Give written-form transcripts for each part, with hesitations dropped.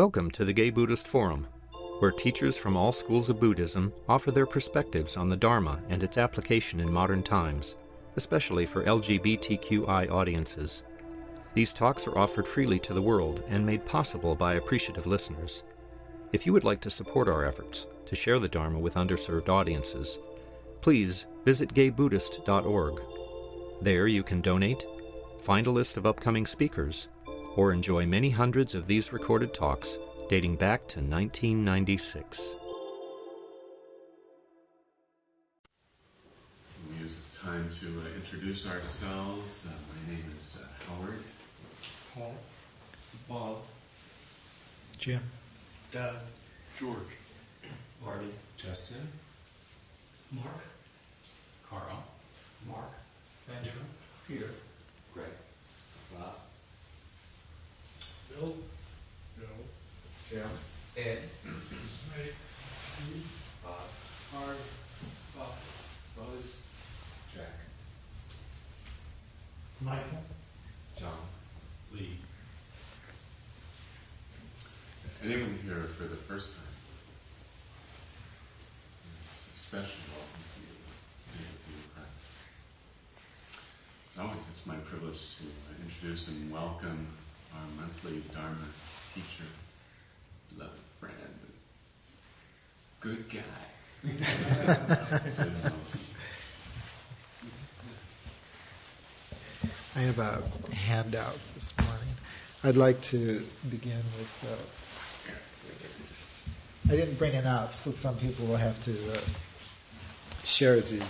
Welcome to the Gay Buddhist Forum, where teachers from all schools of Buddhism offer their perspectives on the Dharma and its application in modern times, especially for LGBTQI audiences. These talks are offered freely to the world and made possible by appreciative listeners. If you would like to support our efforts to share the Dharma with underserved audiences, please visit gaybuddhist.org. There you can donate, find a list of upcoming speakers, or enjoy many hundreds of these recorded talks dating back to 1996. We'll use this time to introduce ourselves. My name is Howard. Paul. Bob. Jim. Doug. George. Marty. Justin. Mark. Carl. Mark. Benjamin. Peter. Greg. Bob. Bill. Yeah. Ed. Bob. Hard. Bob. Buzz. Jack. Michael. John. Lee. Anyone here for the first time? It's a special welcome to you. Thank you for your presence. As always, it's my privilege to introduce and welcome our monthly Dharma teacher, beloved friend, good guy. I have a handout this morning. I'd like to begin with, I didn't bring enough, so some people will have to share these.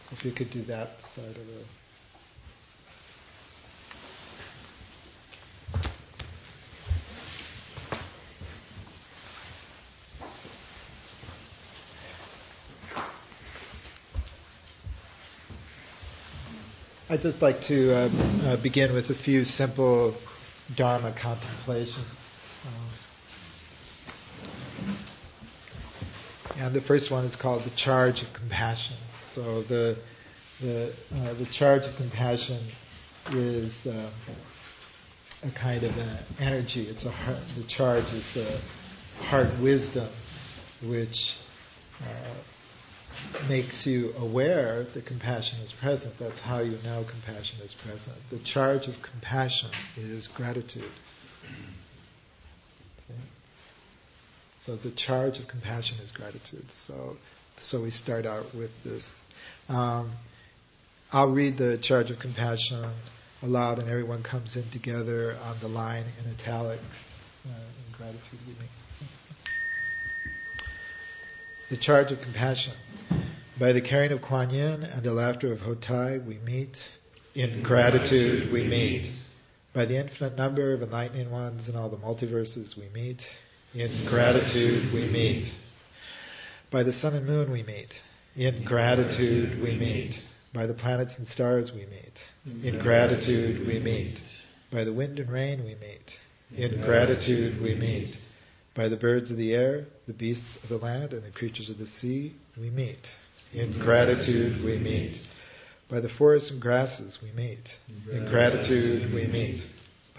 So if you could do that side of the... I'd just like to begin with a few simple Dharma contemplations. And the first one is called the charge of compassion. So the charge of compassion is a kind of an energy. It's the charge is the heart wisdom, which makes you aware that compassion is present. That's how you know compassion is present. The charge of compassion is gratitude. Okay? So the charge of compassion is gratitude. So we start out with this. I'll read the charge of compassion aloud, and everyone comes in together on the line in italics. In gratitude we make. The charge of compassion. By the caring of Kuan Yin and the laughter of Hotai, we meet. In gratitude, we meet. By the infinite number of enlightening ones in all the multiverses, we meet. In gratitude, we meet. By the sun and moon, we meet. In gratitude, we meet. By the planets and stars, we meet. In gratitude, we meet. By the wind and rain, we meet. In gratitude, we meet. By the birds of the air, the beasts of the land, and the creatures of the sea, we meet. In gratitude, we meet. By the forests and grasses, we meet. In gratitude, we meet.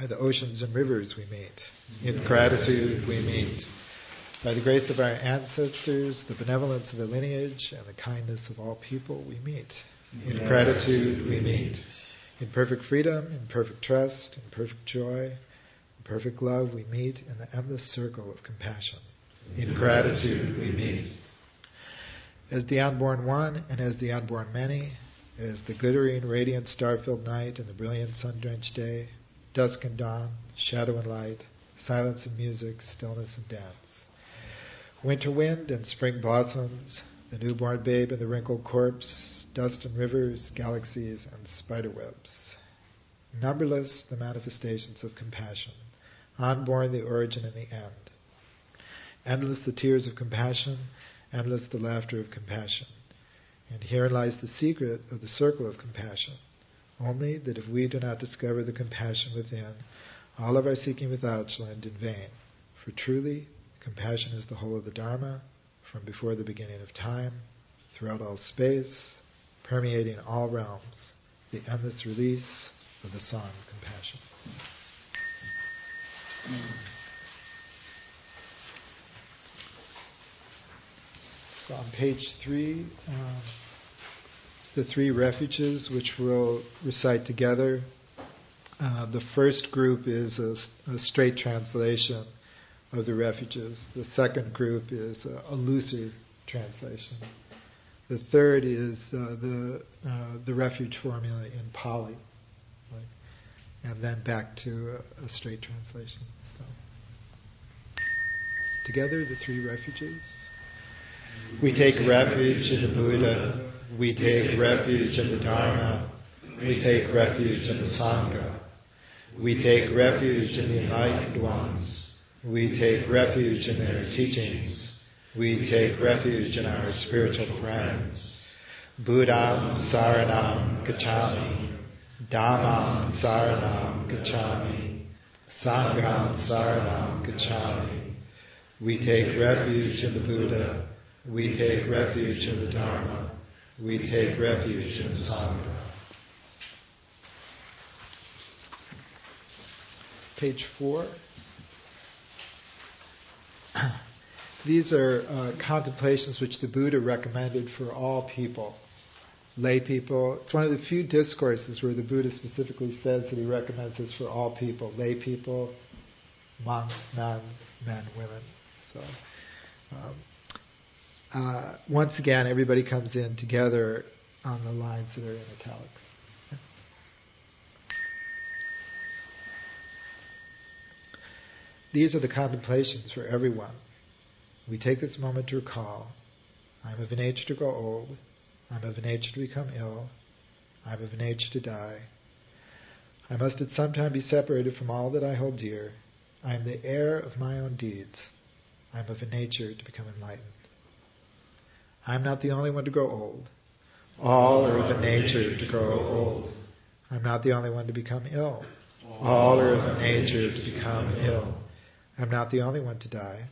By the oceans and rivers, we meet. In gratitude, we meet. By the grace of our ancestors, the benevolence of the lineage, and the kindness of all people, we meet. In gratitude, we meet. In perfect freedom, in perfect trust, in perfect joy, perfect love, we meet in the endless circle of compassion. In gratitude, we meet. As the unborn one and as the unborn many, as the glittering, radiant, star-filled night and the brilliant, sun-drenched day, dusk and dawn, shadow and light, silence and music, stillness and dance, winter wind and spring blossoms, the newborn babe and the wrinkled corpse, dust and rivers, galaxies and spiderwebs. Numberless the manifestations of compassion, unborn the origin and the end. Endless the tears of compassion, endless the laughter of compassion. And herein lies the secret of the circle of compassion. Only that if we do not discover the compassion within, all of our seeking without shall end in vain. For truly, compassion is the whole of the Dharma, from before the beginning of time, throughout all space, permeating all realms, the endless release of the song of compassion. So on page 3, it's the 3 refuges which we'll recite together. The first group is a straight translation of the refuges. The second group is a looser translation. The third is the refuge formula in Pali, and then back to a straight translation. So, together, the 3 refuges. We take refuge in the Buddha. We take refuge in the Dharma. We take refuge in the Sangha. We take refuge in the enlightened ones. We take refuge in their teachings. We take refuge in our spiritual friends. Buddham saranam gacchami. Dhammam saranam gacchami. Sangham saranam gacchami. We take refuge in the Buddha. We take refuge in the Dharma. We take refuge in the Sangha. Page 4. These are contemplations which the Buddha recommended for all people, lay people. It's one of the few discourses where the Buddha specifically says that he recommends this for all people, lay people, monks, nuns, men, women. So, once again, everybody comes in together on the lines that are in italics. These are the contemplations for everyone. We take this moment to recall, I am of a nature to grow old, I am of a nature to become ill, I am of a nature to die. I must at some time be separated from all that I hold dear. I am the heir of my own deeds. I am of a nature to become enlightened. I am not the only one to grow old. All are of a nature to grow old. I am not the only one to become ill. All are of a nature to become ill. I am not the only one to die.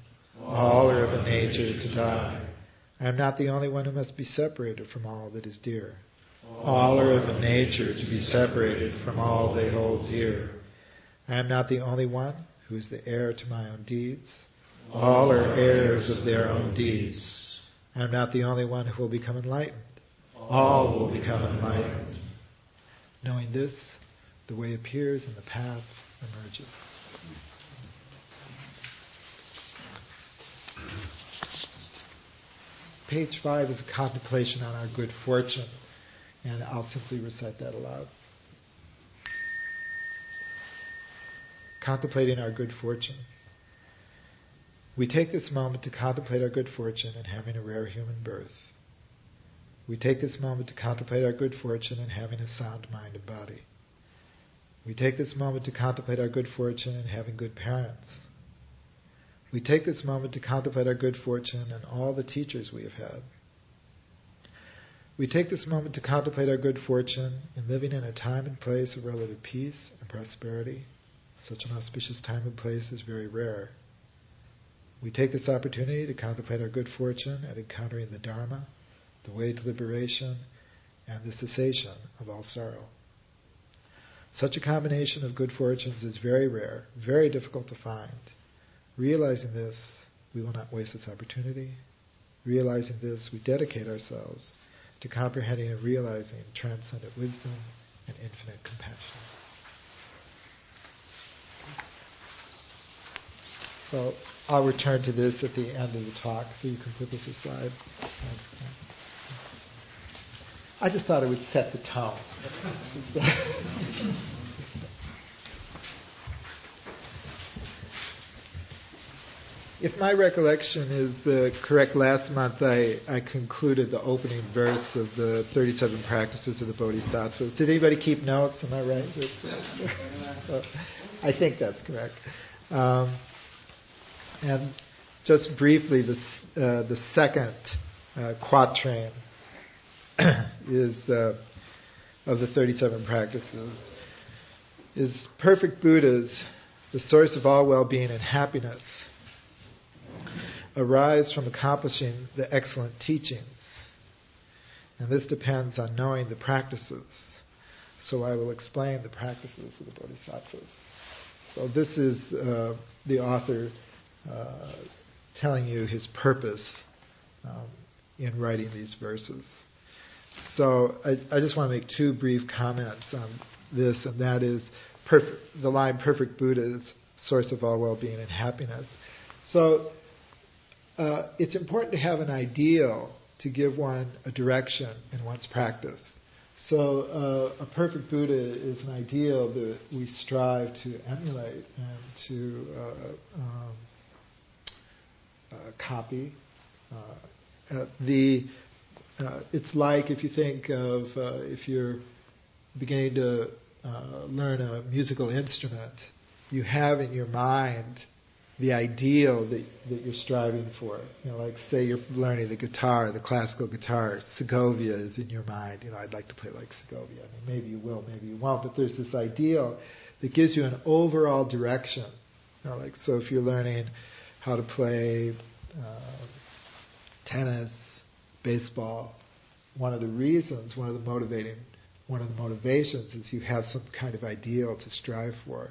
All are of a nature to die. I am not the only one who must be separated from all that is dear. All are of a nature to be separated from all they hold dear. I am not the only one who is the heir to my own deeds. All are heirs of their own deeds. I am not the only one who will become enlightened. All will become enlightened. Knowing this, the way appears and the path emerges. Page 5 is a contemplation on our good fortune, and I'll simply recite that aloud. Contemplating our good fortune. We take this moment to contemplate our good fortune in having a rare human birth. We take this moment to contemplate our good fortune in having a sound mind and body. We take this moment to contemplate our good fortune in having good parents. We take this moment to contemplate our good fortune and all the teachers we have had. We take this moment to contemplate our good fortune in living in a time and place of relative peace and prosperity. Such an auspicious time and place is very rare. We take this opportunity to contemplate our good fortune at encountering the Dharma, the way to liberation, and the cessation of all sorrow. Such a combination of good fortunes is very rare, very difficult to find. Realizing this, we will not waste this opportunity. Realizing this, we dedicate ourselves to comprehending and realizing transcendent wisdom and infinite compassion. So I'll return to this at the end of the talk, so you can put this aside. I just thought it would set the tone. If my recollection is correct, last month I concluded the opening verse of the 37 practices of the Bodhisattvas. Did anybody keep notes? Am I right? So, I think that's correct. And just briefly, the second quatrain is of the 37 practices is perfect Buddhas, the source of all well-being and happiness, arise from accomplishing the excellent teachings. And this depends on knowing the practices. So I will explain the practices of the Bodhisattvas. So this is the author telling you his purpose in writing these verses. So I just want to make two brief comments on this, and that is the line, perfect Buddha is source of all well-being and happiness. So it's important to have an ideal to give one a direction in one's practice. So a perfect Buddha is an ideal that we strive to emulate and to copy. It's like if you think of if you're beginning to learn a musical instrument, you have in your mind the ideal that you're striving for. Like say you're learning the guitar, the classical guitar, Segovia is in your mind. I'd like to play like Segovia. Maybe you will, maybe you won't, but there's this ideal that gives you an overall direction. So if you're learning how to play tennis, baseball, one of the motivations is you have some kind of ideal to strive for.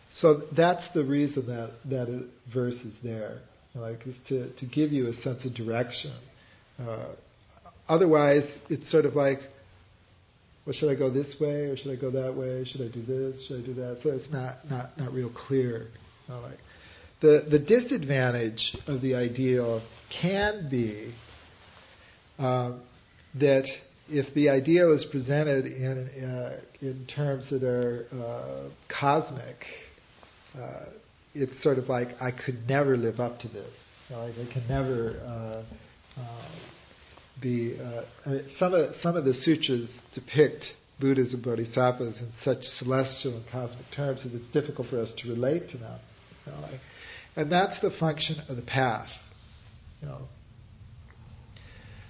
So that's the reason that verse is there, is to give you a sense of direction. Otherwise, it's sort of like, well, should I go this way or should I go that way? Should I do this? Should I do that? So it's not real clear. The disadvantage of the ideal can be that if the ideal is presented in terms that are cosmic, it's sort of like I could never live up to this. I can never be. Some of the sutras depict Buddhas and Bodhisattvas in such celestial and cosmic terms that it's difficult for us to relate to them. And that's the function of the path.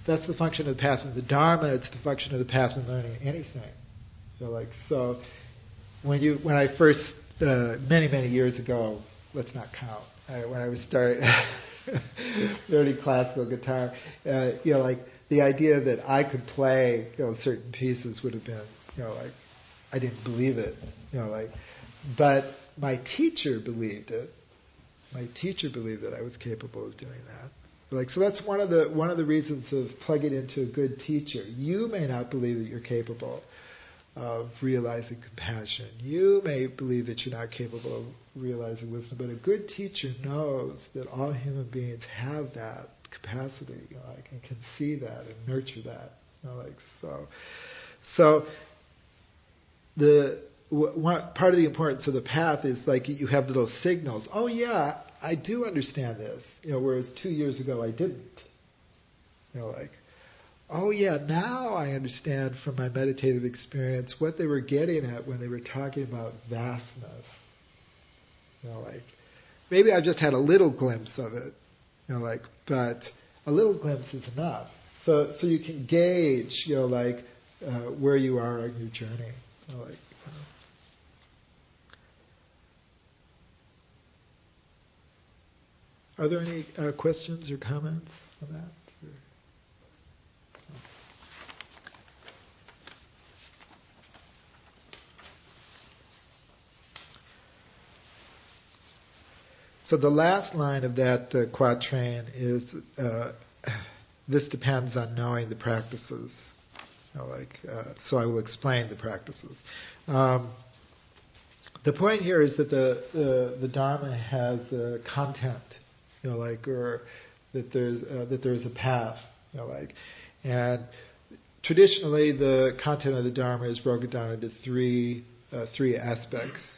That's the function of the path in the Dharma. It's the function of the path in learning anything. So when I first many years ago, let's not count. When I was starting learning classical guitar, the idea that I could play certain pieces would have been I didn't believe it. But my teacher believed it. My teacher believed that I was capable of doing that. So that's one of the reasons of plugging into a good teacher. You may not believe that you're capable of realizing compassion. You may believe that you're not capable of realizing wisdom, but a good teacher knows that all human beings have that capacity, and can see that and nurture that. So the part of the importance of the path is you have little signals. Oh yeah, I do understand this. Whereas 2 years ago I didn't. Oh yeah, now I understand from my meditative experience what they were getting at when they were talking about vastness. Maybe I just had a little glimpse of it, but a little glimpse is enough. So you can gauge, where you are on your journey. Are there any questions or comments on that? So the last line of that quatrain is, this depends on knowing the practices. So I will explain the practices. The point here is that the Dharma has content, or that there's a path, and traditionally the content of the Dharma is broken down into three aspects,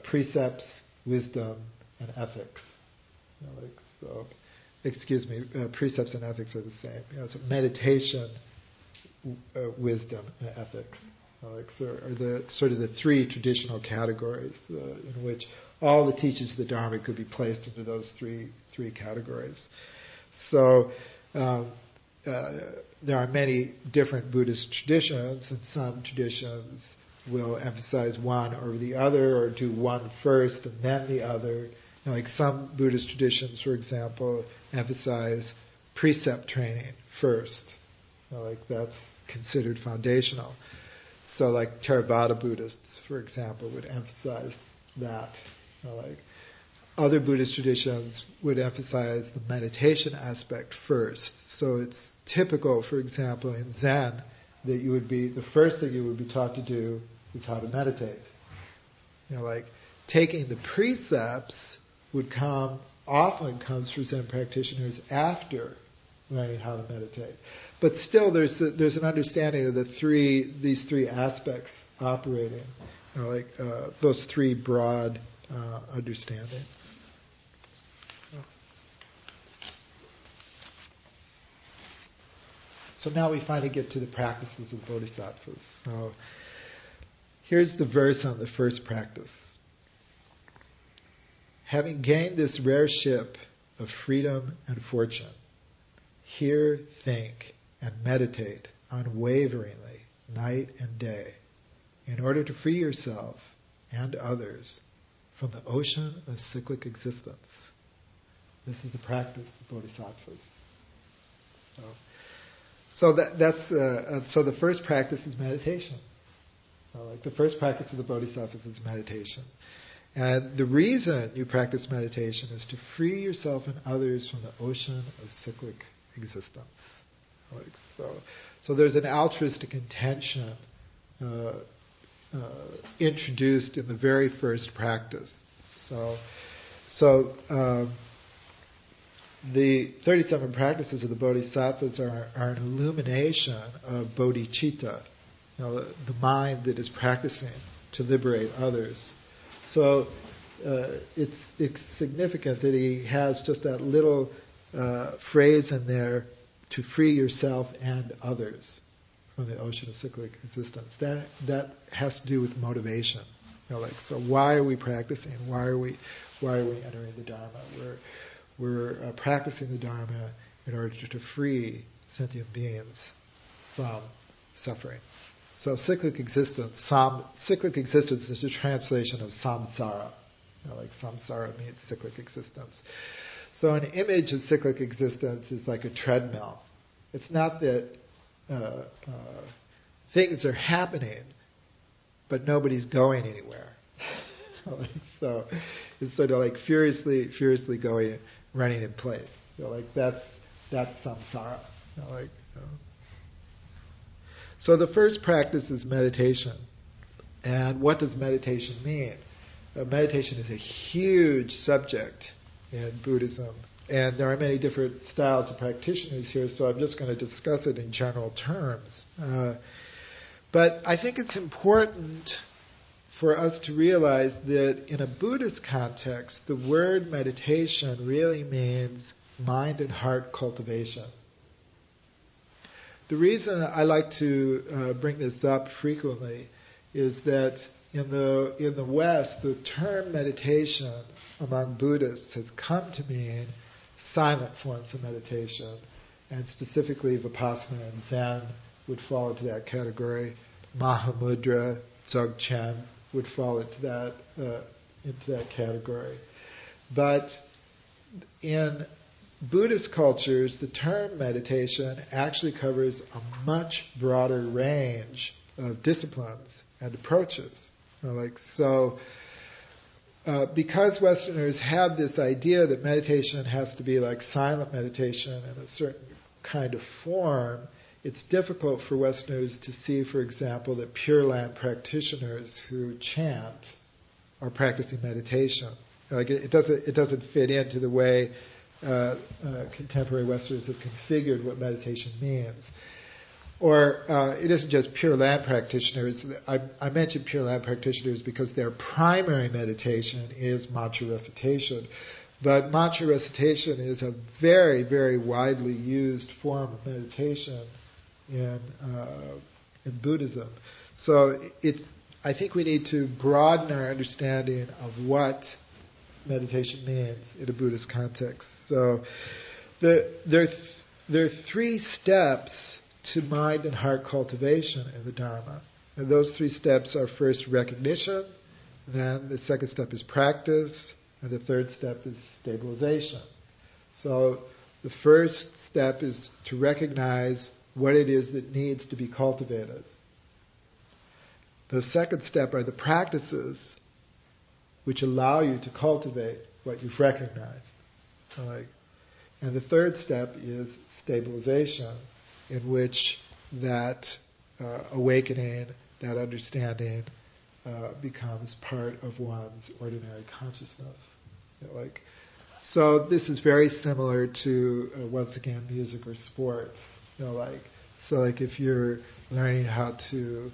precepts, wisdom, and ethics. Precepts and ethics are the same. So meditation, wisdom, and ethics. Are the sort of the three traditional categories in which all the teachings of the Dharma could be placed into those three categories. So there are many different Buddhist traditions, and some traditions will emphasize one over the other, or do one first and then the other. Some Buddhist traditions, for example, emphasize precept training first. That's considered foundational. So Theravada Buddhists, for example, would emphasize that Like other Buddhist traditions would emphasize the meditation aspect first. So it's typical, for example, in Zen, that the first thing you would be taught to do is how to meditate. Like taking the precepts often comes for Zen practitioners after learning how to meditate. But still, there's an understanding of these three aspects operating, those three broad understandings. So now we finally get to the practices of the Bodhisattvas. So here's the verse on the first practice. Having gained this rare ship of freedom and fortune, hear, think, and meditate unwaveringly, night and day, in order to free yourself and others from the ocean of cyclic existence. This is the practice of Bodhisattvas. So the first practice is meditation. The first practice of the Bodhisattvas is meditation. And the reason you practice meditation is to free yourself and others from the ocean of cyclic existence. So there's an altruistic intention introduced in the very first practice. So the 37 practices of the Bodhisattvas are an illumination of bodhicitta, the mind that is practicing to liberate others. So it's significant that he has just that little phrase in there, to free yourself and others from the ocean of cyclic existence. That has to do with motivation. So why are we practicing? Why are we entering the Dharma? We're practicing the Dharma in order to free sentient beings from suffering. So cyclic existence is a translation of samsara. Samsara means cyclic existence. So an image of cyclic existence is like a treadmill. It's not that things are happening, but nobody's going anywhere. So it's sort of like furiously going, running in place. That's samsara. So the first practice is meditation. And what does meditation mean? Meditation is a huge subject in Buddhism, and there are many different styles of practitioners here, so I'm just going to discuss it in general terms. But I think it's important for us to realize that in a Buddhist context, the word meditation really means mind and heart cultivation. The reason I like to bring this up frequently is that in the West, the term meditation among Buddhists has come to mean silent forms of meditation, and specifically Vipassana and Zen would fall into that category. Mahamudra, Dzog Chen would fall into that category. But in Buddhist cultures, the term meditation actually covers a much broader range of disciplines and approaches. Because Westerners have this idea that meditation has to be like silent meditation in a certain kind of form, it's difficult for Westerners to see, for example, that Pure Land practitioners who chant are practicing meditation. It doesn't fit into the way contemporary Westerners have configured what meditation means. Or it isn't just Pure Land practitioners. I mentioned Pure Land practitioners because their primary meditation is mantra recitation. But mantra recitation is a very, very widely used form of meditation in Buddhism. So I think we need to broaden our understanding of what meditation means in a Buddhist context. So there are three steps to mind and heart cultivation in the Dharma. And those three steps are first recognition, then the second step is practice, and the third step is stabilization. So the first step is to recognize what it is that needs to be cultivated. The second step are the practices which allow you to cultivate what you've recognized. And the third step is stabilization, in which that awakening, that understanding becomes part of one's ordinary consciousness. So this is very similar to, once again, music or sports. So if you're learning how to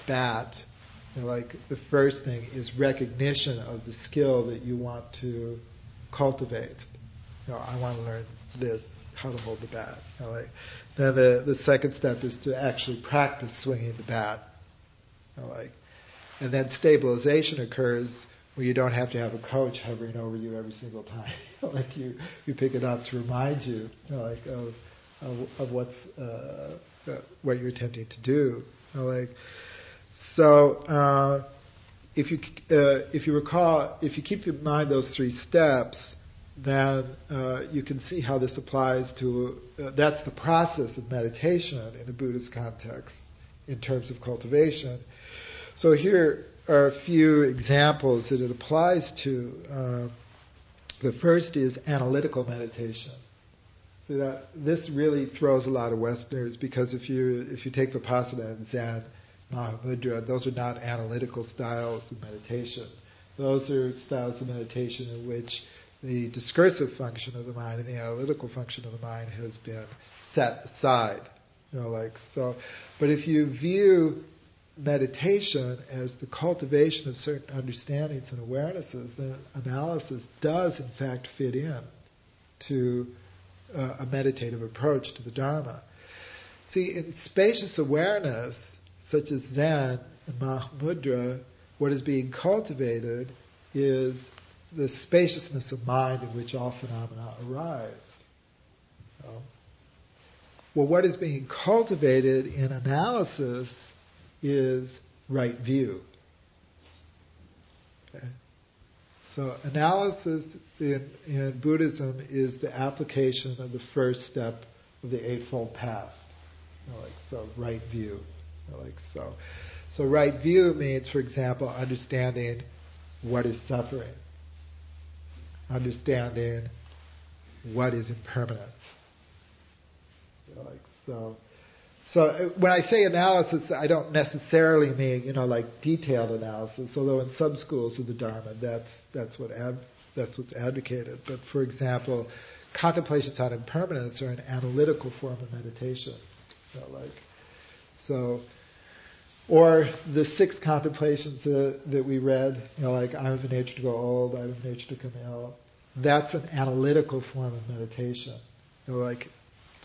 bat, the first thing is recognition of the skill that you want to cultivate. I want to learn this, how to hold the bat. Then the second step is to actually practice swinging the bat. And then stabilization occurs where you don't have to have a coach hovering over you every single time. You pick it up to remind you, of what's what you're attempting to do. So if you recall, if you keep in mind those three steps, then you can see how this applies to. That's the process of meditation in a Buddhist context in terms of cultivation. So here are a few examples that it applies to. The first is analytical meditation. So that this really throws a lot of Westerners, because if you take Vipassana and Zen, Mahamudra, those are not analytical styles of meditation. Those are styles of meditation in which the discursive function of the mind and the analytical function of the mind has been set aside. But if you view meditation as the cultivation of certain understandings and awarenesses, then analysis does in fact fit in to a meditative approach to the Dharma. See, in spacious awareness, such as Zen and Mahamudra, what is being cultivated is the spaciousness of mind in which all phenomena arise. Well, what is being cultivated in analysis is right view. Okay? So analysis in Buddhism is the application of the first step of the Eightfold Path. So right view. So right view means, for example, understanding what is suffering, understanding what is impermanence. So when I say analysis, I don't necessarily mean detailed analysis. Although in some schools of the Dharma, that's what's advocated. But for example, contemplations on impermanence are an analytical form of meditation. Or the 6 contemplations that we read, I have a nature to grow old, I have a nature to become ill. That's an analytical form of meditation.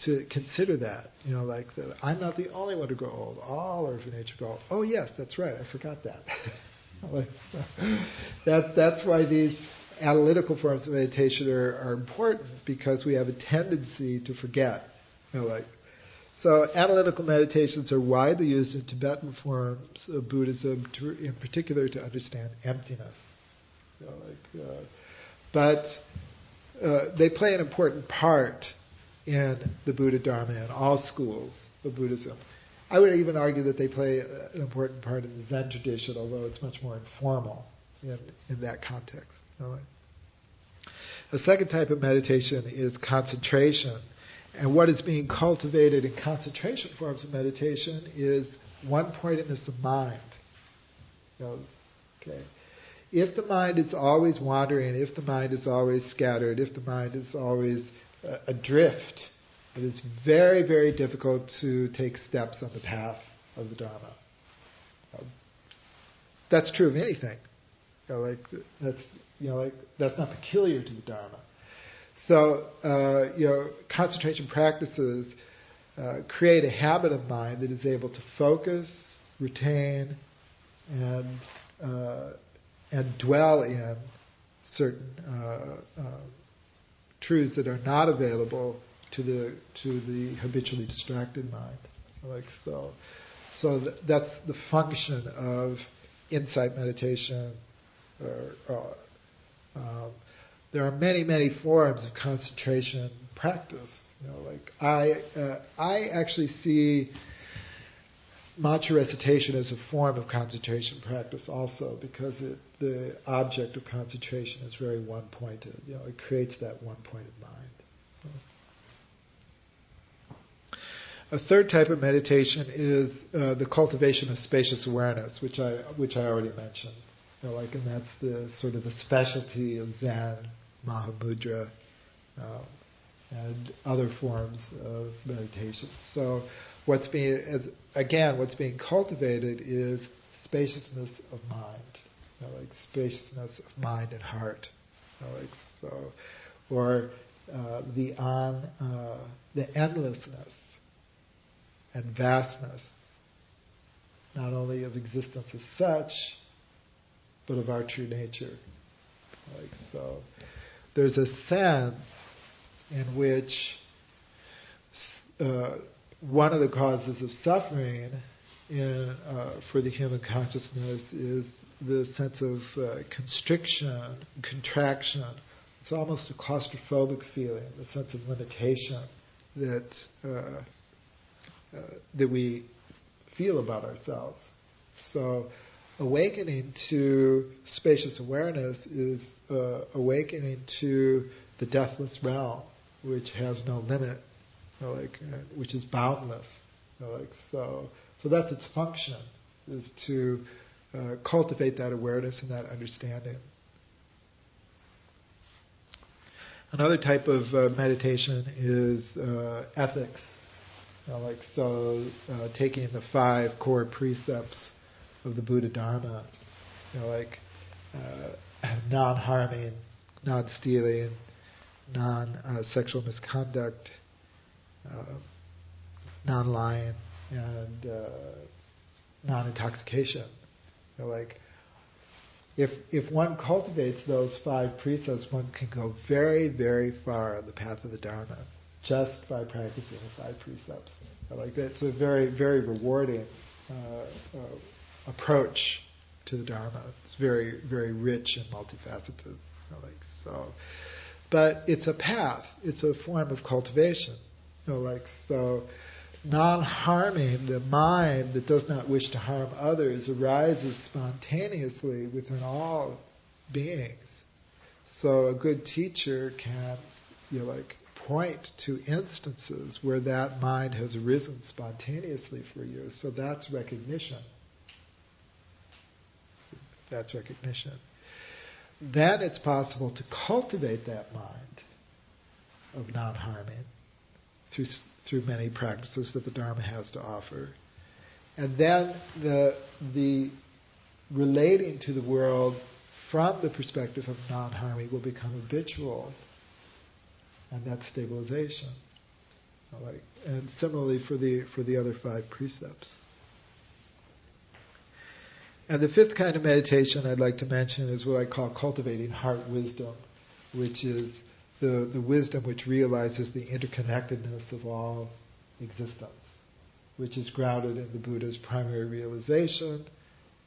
To consider that, that I'm not the only one to grow old. All are of nature to grow old. Oh yes, that's right. I forgot that. That's why these analytical forms of meditation are important, because we have a tendency to forget. So analytical meditations are widely used in Tibetan forms of Buddhism, in particular to understand emptiness. But they play an important part in the Buddha Dharma in all schools of Buddhism. I would even argue that they play an important part in the Zen tradition, although it's much more informal in that context. A second type of meditation is concentration. And what is being cultivated in concentration forms of meditation is one-pointedness of mind. If the mind is always wandering, if the mind is always scattered, if the mind is always adrift, it is very, very difficult to take steps on the path of the Dharma. That's true of anything. That's not peculiar to the Dharma. So, concentration practices create a habit of mind that is able to focus, retain, and dwell in certain truths that are not available to the habitually distracted mind. So that's the function of insight meditation. There are many, many forms of concentration practice. I actually see mantra recitation is a form of concentration practice also, because the object of concentration is very one-pointed. It creates that one-pointed mind. A third type of meditation is the cultivation of spacious awareness, which I already mentioned. And that's the sort of the specialty of Zen, Mahamudra, and other forms of meditation. So what's being cultivated is spaciousness of mind, spaciousness of mind and heart, or the endlessness and vastness, not only of existence as such, but of our true nature. So there's a sense in which one of the causes of suffering for the human consciousness is the sense of constriction, contraction. It's almost a claustrophobic feeling, the sense of limitation that we feel about ourselves. So awakening to spacious awareness is awakening to the deathless realm, which has no limit, which is boundless. So that's its function, is to cultivate that awareness and that understanding. Another type of meditation is ethics. Taking the 5 core precepts of the Buddha Dharma, non-harming, non-stealing, non-sexual misconduct, non-lying, and non-intoxication. If one cultivates those 5 precepts, one can go very, very far on the path of the Dharma, just by practicing the 5 precepts. It's a very, very rewarding approach to the Dharma. It's very, very rich and multifaceted. But it's a path. It's a form of cultivation. So non-harming, the mind that does not wish to harm others, arises spontaneously within all beings. So a good teacher can, point to instances where that mind has arisen spontaneously for you. So that's recognition. That's recognition. Then it's possible to cultivate that mind of non-harming through many practices that the Dharma has to offer. And then the relating to the world from the perspective of non-harming will become habitual, and that's stabilization. And similarly for the other 5 precepts. And the 5th kind of meditation I'd like to mention is what I call cultivating heart wisdom, which is the wisdom which realizes the interconnectedness of all existence, which is grounded in the Buddha's primary realization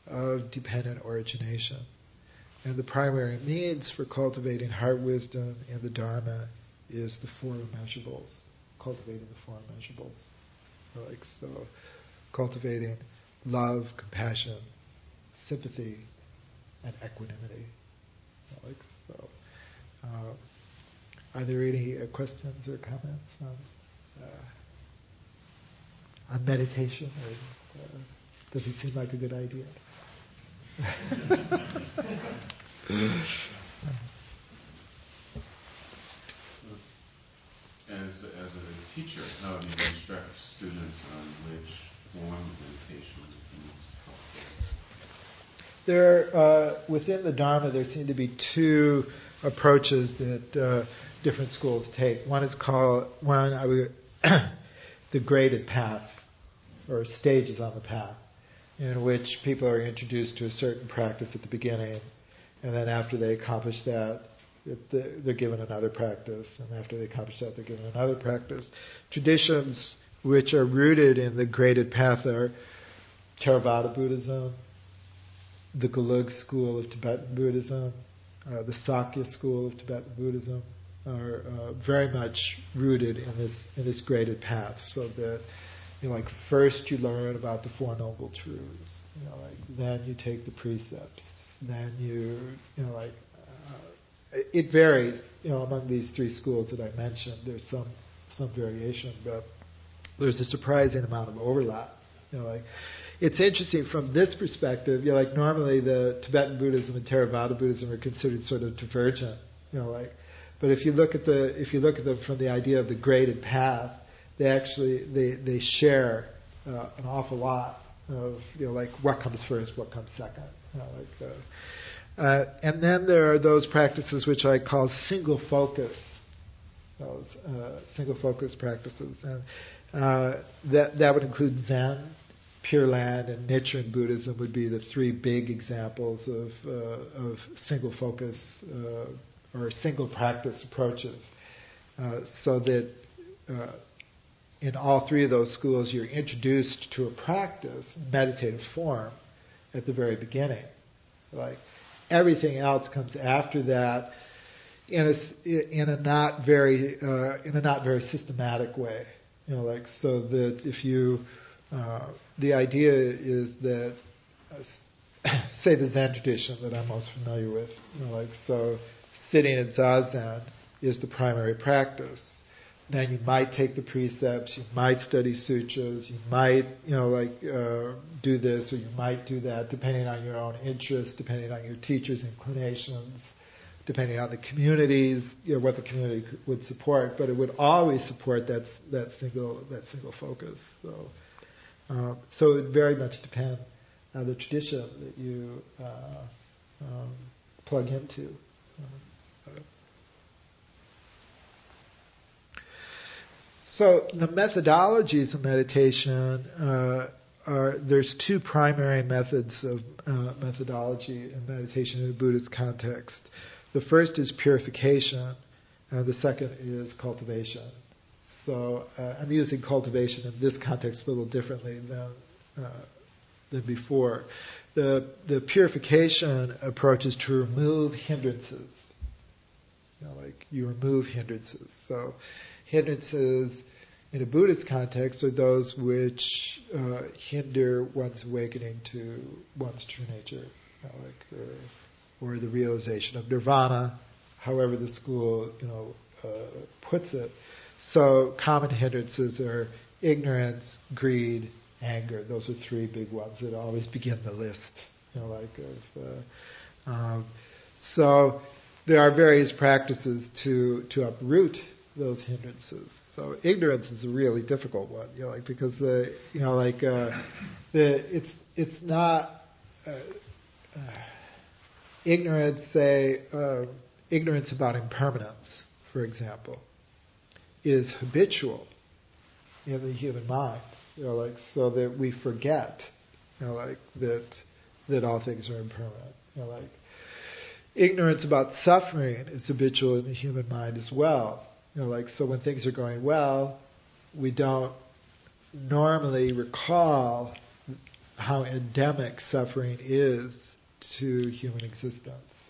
of dependent origination. And the primary means for cultivating heart wisdom in the Dharma is the 4 immeasurables, cultivating the 4 immeasurables. Cultivating love, compassion, sympathy, and equanimity. Are there any questions or comments on meditation? Or, does it seem like a good idea? As a teacher, how do you instruct students on which form of meditation is most helpful? Within the Dharma, there seem to be 2 approaches that different schools take. One is called the graded path, or stages on the path, in which people are introduced to a certain practice at the beginning, and then after they accomplish that, they're given another practice, and after they accomplish that, they're given another practice. Traditions which are rooted in the graded path are Theravada Buddhism, the Gelug school of Tibetan Buddhism, the Sakya school of Tibetan Buddhism, are very much rooted in this graded path, so that like first you learn about the Four Noble Truths, like then you take the precepts, then it varies, among these three schools that I mentioned. There's some variation, but there's a surprising amount of overlap. Like it's interesting from this perspective. Like normally the Tibetan Buddhism and Theravada Buddhism are considered sort of divergent. But if you look at them from the idea of the graded path, they share an awful lot of like what comes first, what comes second. And then there are those practices which I call single focus, single focus practices, and that would include Zen, Pure Land, and Nichiren Buddhism would be the three big examples of single focus or single practice approaches. So that in all three of those schools, you're introduced to a practice, meditative form, at the very beginning. Like everything else comes after that in a not very systematic way. Like so that if you the idea is that say the Zen tradition that I'm most familiar with, like so sitting in Zazen is the primary practice. Then you might take the precepts, you might study sutras, you might, do this or you might do that, depending on your own interests, depending on your teacher's inclinations, depending on the communities, what the community would support. But it would always support that single focus. So it would very much depend on the tradition that you plug into. So the methodologies of meditation there's two primary methods of methodology in meditation in a Buddhist context. The first is purification, and the second is cultivation. So I'm using cultivation in this context a little differently than before. The purification approach is to remove hindrances. Like you remove hindrances. So hindrances in a Buddhist context are those which hinder one's awakening to one's true nature, or the realization of nirvana, however the school puts it. So common hindrances are ignorance, greed, anger. Those are three big ones that always begin the list. So there are various practices to uproot those hindrances. So ignorance is a really difficult one, because it's not ignorance. Say ignorance about impermanence, for example, is habitual in the human mind. So that we forget, that all things are impermanent. Ignorance about suffering is habitual in the human mind as well. So when things are going well, we don't normally recall how endemic suffering is to human existence.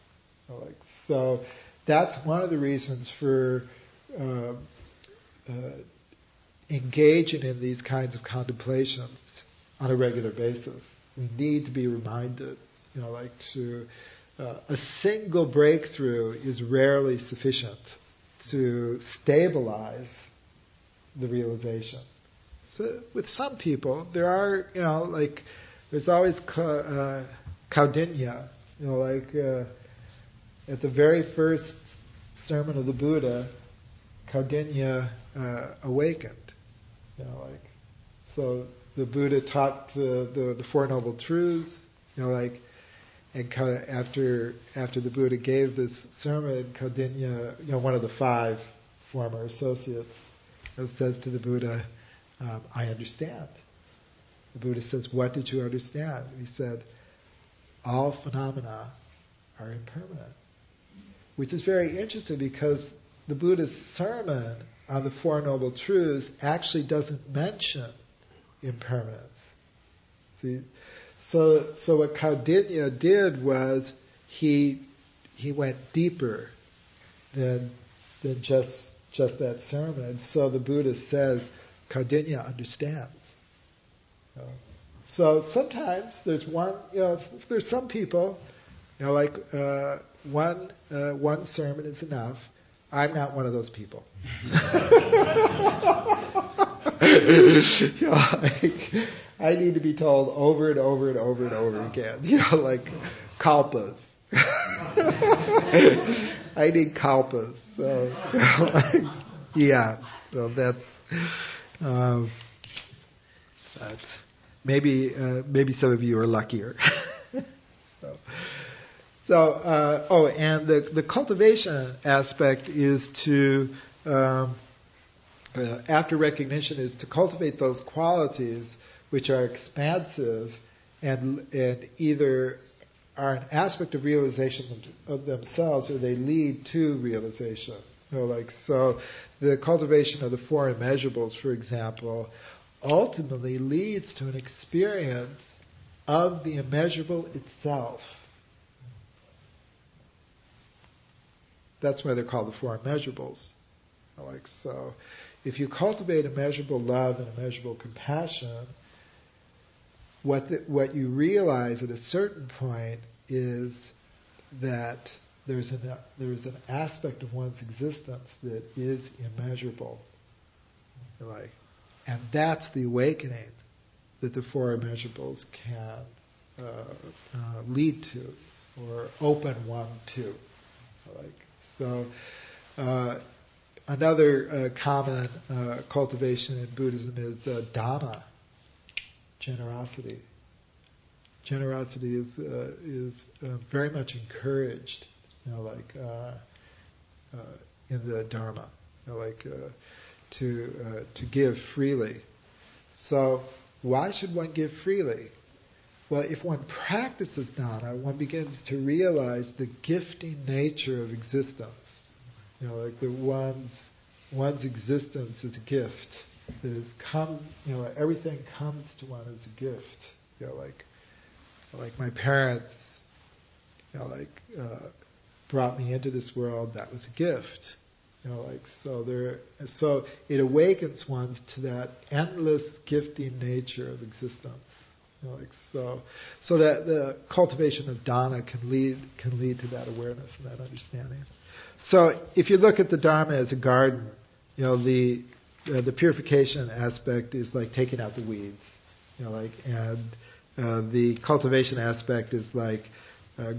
So that's one of the reasons for engaging in these kinds of contemplations on a regular basis. We need to be reminded, a single breakthrough is rarely sufficient to stabilize the realization. So with some people, there are, there's always kaudinya, at the very first sermon of the Buddha, kaudinya awakened. So the Buddha taught the Four Noble Truths, and after the Buddha gave this sermon, Kaudinya, one of the five former associates, says to the Buddha, I understand. The Buddha says, what did you understand? He said, all phenomena are impermanent. Which is very interesting because the Buddha's sermon on the Four Noble Truths actually doesn't mention impermanence. See? So what Kaudinya did was he went deeper than just that sermon. And so the Buddha says, Kaudinya understands. You know. So sometimes there's there's some people, like one sermon is enough. I'm not one of those people. I need to be told over and over and over and over again. Like kalpas. I need kalpas. So, so that's maybe some of you are luckier. And the cultivation aspect is to, after recognition, is to cultivate those qualities which are expansive and either are an aspect of realization of themselves or they lead to realization. So the cultivation of the four immeasurables, for example, ultimately leads to an experience of the immeasurable itself. That's why they're called the four immeasurables. So if you cultivate immeasurable love and immeasurable compassion, what you realize at a certain point is that there's an aspect of one's existence that is immeasurable. And that's the awakening that the four immeasurables can lead to or open one to. So another common cultivation in Buddhism is dana, generosity. Generosity is very much encouraged, in the Dharma, to give freely. So why should one give freely? Well, if one practices dana, one begins to realize the gifting nature of existence. One's existence is a gift. That has come, everything comes to one as a gift. Like my parents, brought me into this world. That was a gift. So it awakens one to that endless gifting nature of existence. So that the cultivation of dana can lead to that awareness and that understanding. So if you look at the Dharma as a garden, the purification aspect is like taking out the weeds, and the cultivation aspect is like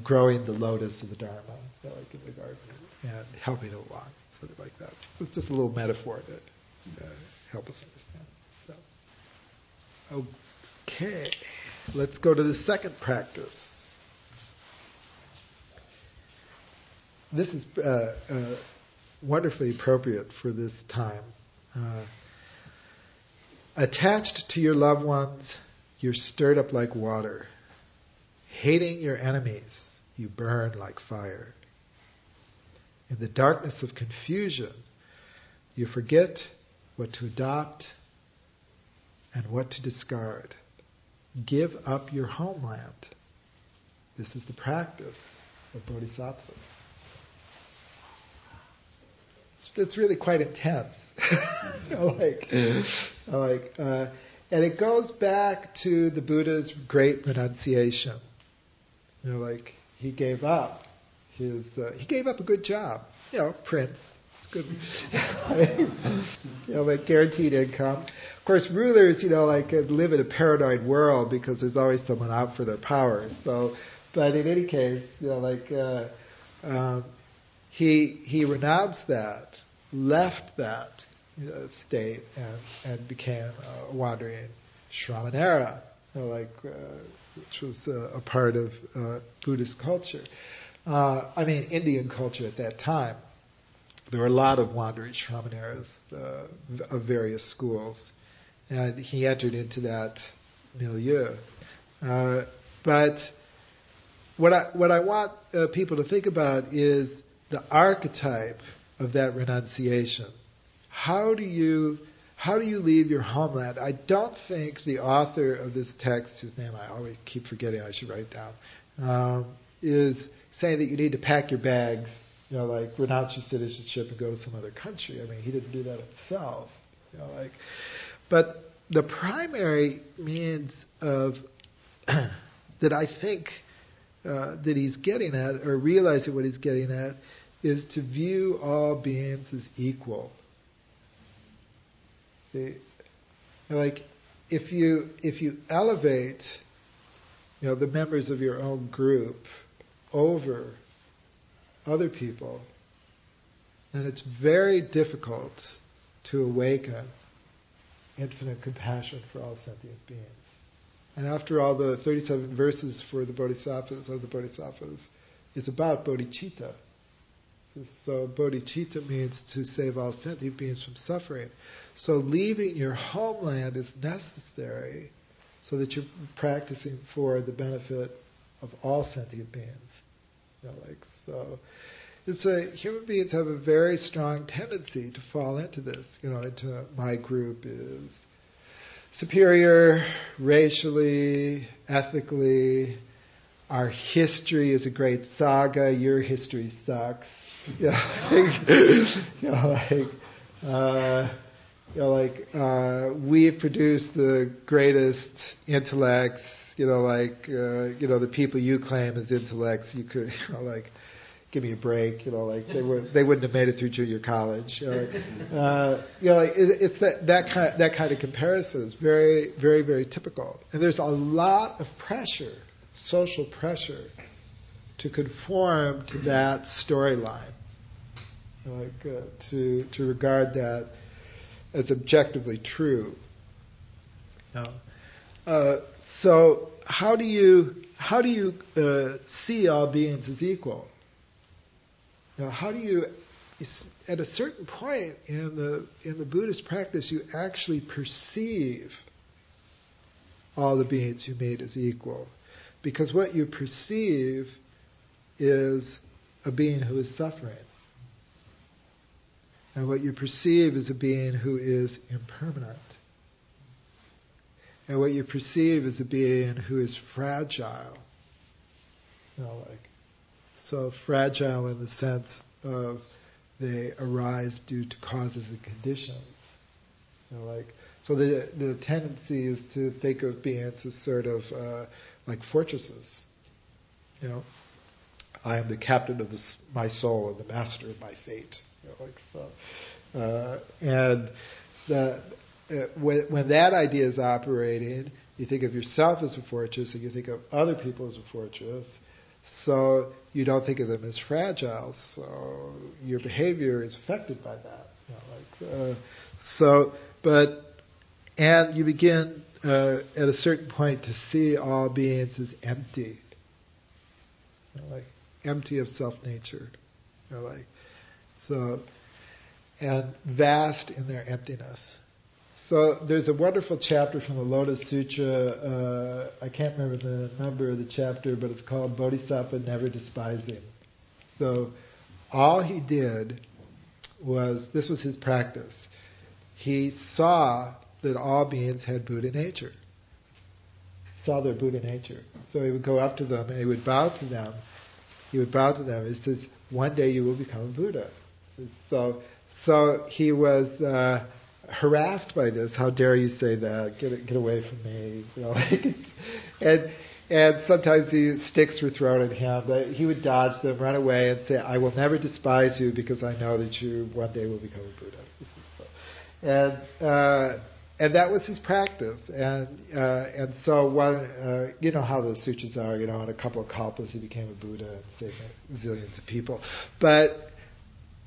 growing the lotus of the Dharma, in the garden, and helping it along, sort of like that. So it's just a little metaphor to help us understand. So, okay, let's go to the second practice. This is wonderfully appropriate for this time. Attached to your loved ones, you're stirred up like water. Hating your enemies, you burn like fire. In the darkness of confusion, you forget what to adopt and what to discard. Give up your homeland. This is the practice of bodhisattvas. It's really quite intense. And it goes back to the Buddha's great renunciation. He gave up a good job. Prince. It's good. Guaranteed income. Of course, rulers, live in a paranoid world because there's always someone out for their power. So, but in any case, he renounced that, left that state, and became a wandering Shramanera, which was a part of Buddhist culture. Indian culture at that time. There were a lot of wandering Shramaneras of various schools, and he entered into that milieu. But what I want people to think about is the archetype of that renunciation. How do you leave your homeland? I don't think the author of this text, whose name I always keep forgetting, I should write down, is saying that you need to pack your bags, renounce your citizenship and go to some other country. He didn't do that himself. But the primary means of that I think that he's getting at, or realizing what he's getting at, is to view all beings as equal. See, like if you elevate, the members of your own group over other people, then it's very difficult to awaken infinite compassion for all sentient beings. And after all, the 37 verses for the Bodhisattvas is about bodhicitta. So bodhicitta means to save all sentient beings from suffering. So leaving your homeland is necessary so that you're practicing for the benefit of all sentient beings. Human beings have a very strong tendency to fall into this. Into my group is superior, racially, ethically. Our history is a great saga. Your history sucks. We've produced the greatest intellects. The people you claim as intellects, you could, give me a break. They wouldn't have made it through junior college. It's that kind of comparison is very, very, very typical. And there's a lot of pressure, social pressure, to conform to that storyline, to regard that as objectively true. So how do you see all beings as equal? How do you, at a certain point in the Buddhist practice, you actually perceive all the beings you meet as equal? Because what you perceive is a being who is suffering. And what you perceive is a being who is impermanent. And what you perceive is a being who is fragile. So fragile in the sense of they arise due to causes and conditions. So the tendency is to think of beings as sort of like fortresses. I am the captain of my soul and the master of my fate. And when that idea is operating, you think of yourself as a fortress and you think of other people as a fortress. So you don't think of them as fragile. So your behavior is affected by that. And you begin at a certain point to see all beings as empty, empty of self-nature, and vast in their emptiness. So there's a wonderful chapter from the Lotus Sutra. I can't remember the number of the chapter, but it's called Bodhisattva Never Despising. So all he did this was his practice. He saw that all beings had Buddha nature. Saw their Buddha nature. So he would go up to them and he would bow to them. He says, one day you will become a Buddha. So he was harassed by this. How dare you say that? Get away from me. And sometimes sticks were thrown at him. But he would dodge them, run away, and say, I will never despise you because I know that you one day will become a Buddha. And that was his practice. And so one, you know how the sutras are, in a couple of kalpas he became a Buddha and saved zillions of people. But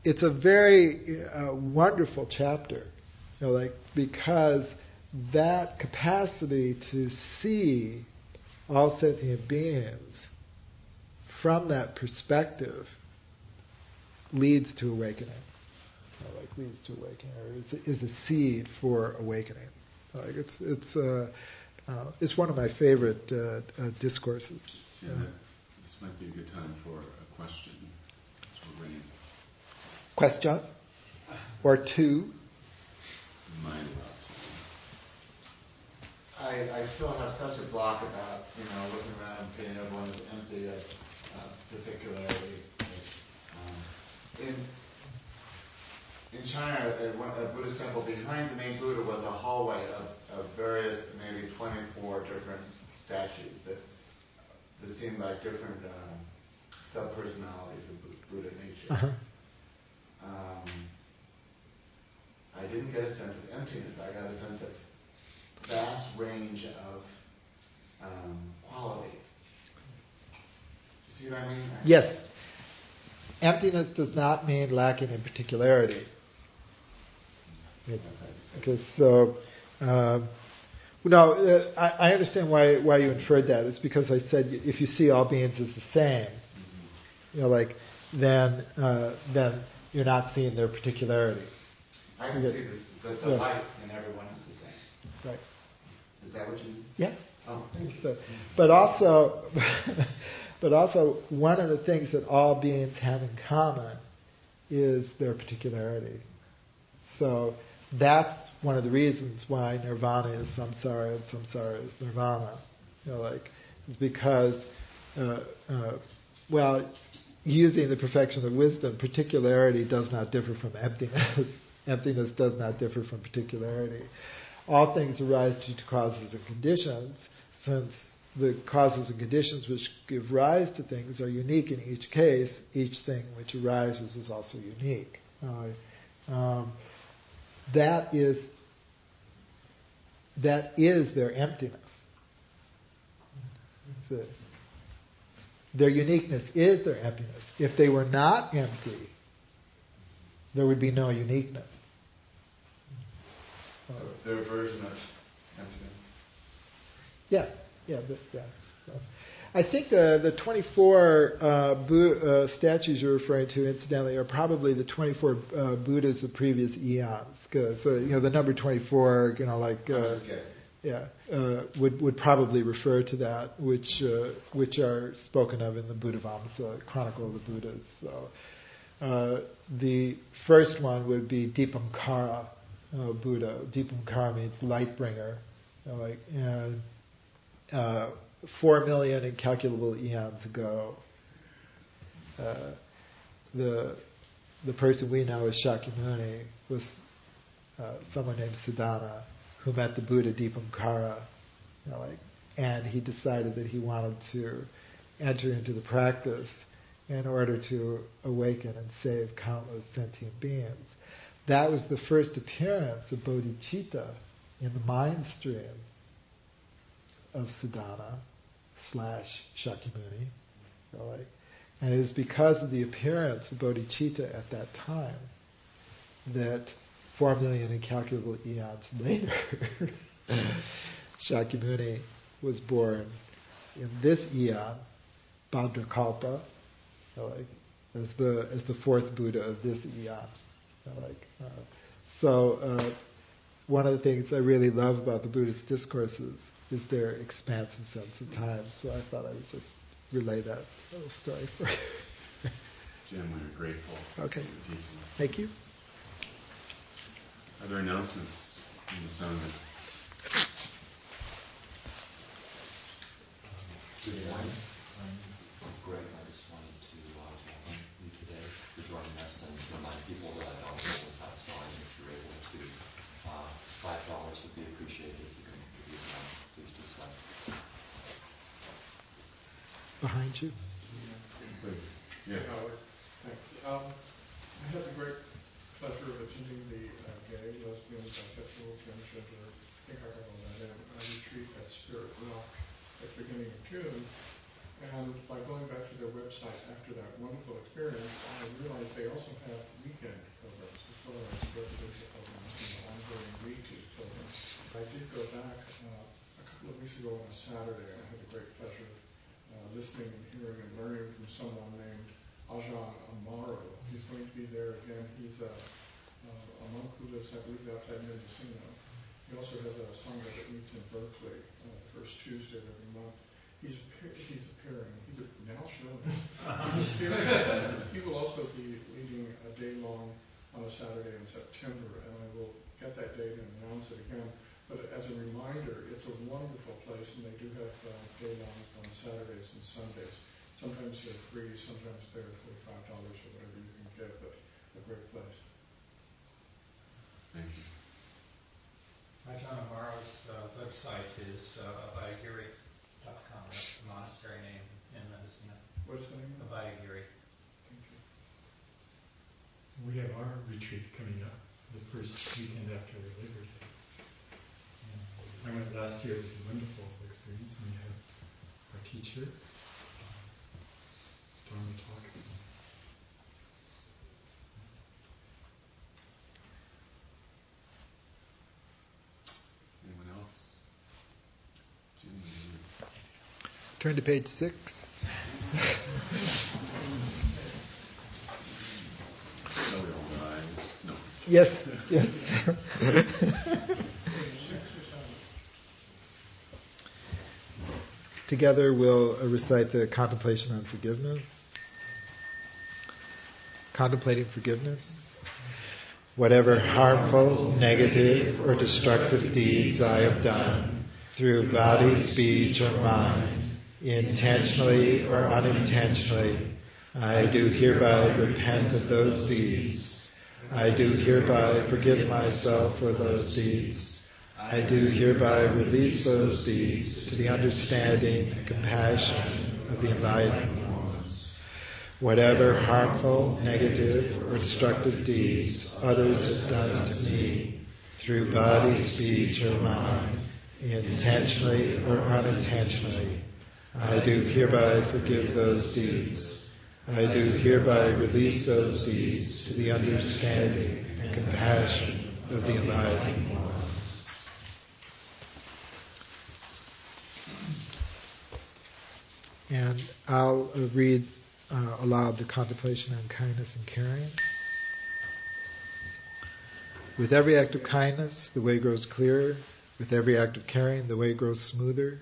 it's a very wonderful chapter, because that capacity to see all sentient beings from that perspective leads to awakening. Or is a seed for awakening. It's one of my favorite discourses. Yeah, this might be a good time for a question. Question? Or two? I still have such a block about, looking around and seeing everyone is empty, particularly in China, at a Buddhist temple, behind the main Buddha was a hallway of various, maybe 24 different statues that seemed like different sub-personalities of Buddha nature. Uh-huh. I didn't get a sense of emptiness. I got a sense of vast range of quality. You see what I mean? Yes. Emptiness does not mean lacking in particularity. I understand why you inferred that. It's because I said if you see all beings as the same, then you're not seeing their particularity. I can see this. The light in everyone is the same. Right. Is that what you mean? Yes. Oh, thank you. So, but also, one of the things that all beings have in common is their particularity. So that's one of the reasons why nirvana is samsara and samsara is nirvana. It's because, using the perfection of wisdom, particularity does not differ from emptiness. Emptiness does not differ from particularity. All things arise due to causes and conditions, since the causes and conditions which give rise to things are unique in each case. Each thing which arises is also unique. That is their emptiness. Their uniqueness is their emptiness. If they were not empty, there would be no uniqueness. So it's their version of emptiness. Yeah. So, I think the 24 statues you're referring to, incidentally, are probably the 24 Buddhas of previous eons. So the number 24, would probably refer to that, which are spoken of in the Buddhavamsa, Chronicle of the Buddhas. So the first one would be Dipamkara Buddha. Dipamkara means light bringer, and 4 million incalculable eons ago, the person we know as Shakyamuni was someone named Siddhana, who met the Buddha Dipamkara, and he decided that he wanted to enter into the practice in order to awaken and save countless sentient beings. That was the first appearance of bodhicitta in the mind stream of Siddhana / Shakyamuni. And it is because of the appearance of bodhicitta at that time that 4 million incalculable eons later, Shakyamuni was born in this eon, Bhadrakalpa, as the fourth Buddha of this eon. One of the things I really love about the Buddhist discourses is their expansive sense of time. So I thought I would just relay that little story for you. Jim, we are grateful for Okay. your teaching. Thank you. Are there announcements in the sermon? Good morning. Greg, I just wanted to thank you today for joining us and remind people that our goal is outside. If you're able to, $5 would be appreciated. If you can contribute that, please do so. Behind you. Please. Yeah. Howard, thanks. I had the great pleasure of attending the gay, lesbian, bisexual, transgender, I think I got all that in, retreat at Spirit Rock at the beginning of June. And by going back to their website after that wonderful experience, I realized they also have weekend programs as well as residential programs and ongoing weekly programs. I did go back a couple of weeks ago on a Saturday, and I had the great pleasure of listening and hearing and learning from someone named Ajahn Amaro. He's going to be there again. He's a monk who lives, I believe, outside Mendocino. He also has a sangha that meets in Berkeley the first Tuesday of every month. He's appearing. He's now showing. He's appearing. He will also be leading a day-long on a Saturday in September, and I will get that date and announce it again. But as a reminder, it's a wonderful place, and they do have day-longs on Saturdays and Sundays. Sometimes they're free, sometimes they're $45 or whatever you can get, but a great place. website is abadagiri.com. That's the monastery name in Mendocino. What's the name? Abadagiri. Thank you. We have our retreat coming up the first weekend after Labor Day. I went last year. It was a wonderful experience. And we have our teacher, Dharma talks. Anyone else? Jimmy? Turn to page 6. No. Yes. Together we'll recite the Contemplation on Forgiveness. Contemplating forgiveness. Whatever harmful, negative, or destructive deeds I have done, through body, speech, or mind, intentionally or unintentionally, I do hereby repent of those deeds. I do hereby forgive myself for those deeds. I do hereby release those deeds to the understanding and compassion of the enlightened ones. Whatever harmful, negative, or destructive deeds others have done to me, through body, speech, or mind, intentionally or unintentionally, I do hereby forgive those deeds. I do hereby release those deeds to the understanding and compassion of the enlightened ones. And I'll read aloud the Contemplation on Kindness and Caring. With every act of kindness, the way grows clearer. With every act of caring, the way grows smoother.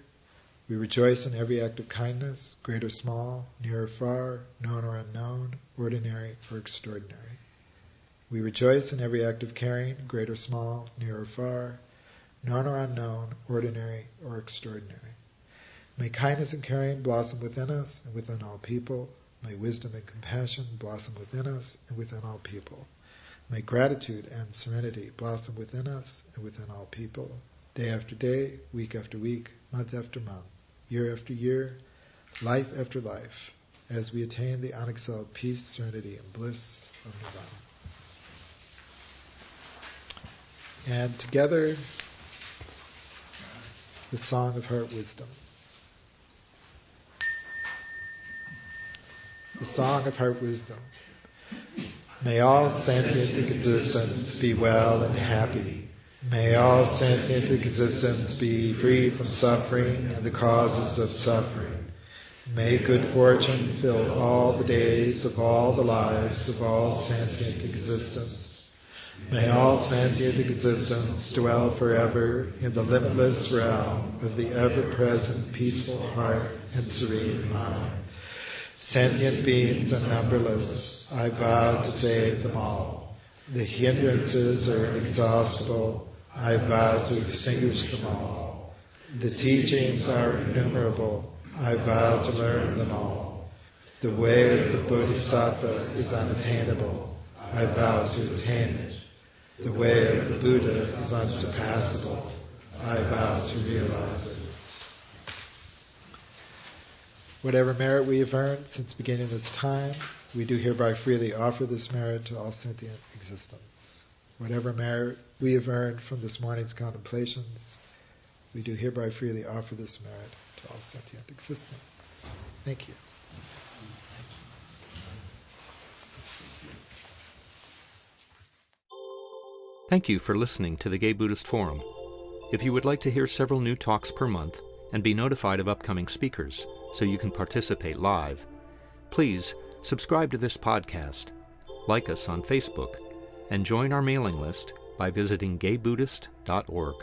We rejoice in every act of kindness, great or small, near or far, known or unknown, ordinary or extraordinary. We rejoice in every act of caring, great or small, near or far, known or unknown, ordinary or extraordinary. May kindness and caring blossom within us and within all people. May wisdom and compassion blossom within us and within all people. May gratitude and serenity blossom within us and within all people. Day after day, week after week, month after month, year after year, life after life, as we attain the unexcelled peace, serenity, and bliss of Nirvana. And together, the Song of Heart Wisdom. The Song of Heart Wisdom. May all sentient existence be well and happy. May all sentient existence be free from suffering and the causes of suffering. May good fortune fill all the days of all the lives of all sentient existence. May all sentient existence dwell forever in the limitless realm of the ever-present peaceful heart and serene mind. Sentient beings are numberless. I vow to save them all. The hindrances are inexhaustible. I vow to extinguish them all. The teachings are innumerable. I vow to learn them all. The way of the Bodhisattva is unattainable. I vow to attain it. The way of the Buddha is unsurpassable. I vow to realize it. Whatever merit we have earned since beginning this time, we do hereby freely offer this merit to all sentient existence. Whatever merit we have earned from this morning's contemplations, we do hereby freely offer this merit to all sentient existence. Thank you. Thank you for listening to the Gay Buddhist Forum. If you would like to hear several new talks per month and be notified of upcoming speakers so you can participate live, please subscribe to this podcast, like us on Facebook, and join our mailing list by visiting gaybuddhist.org.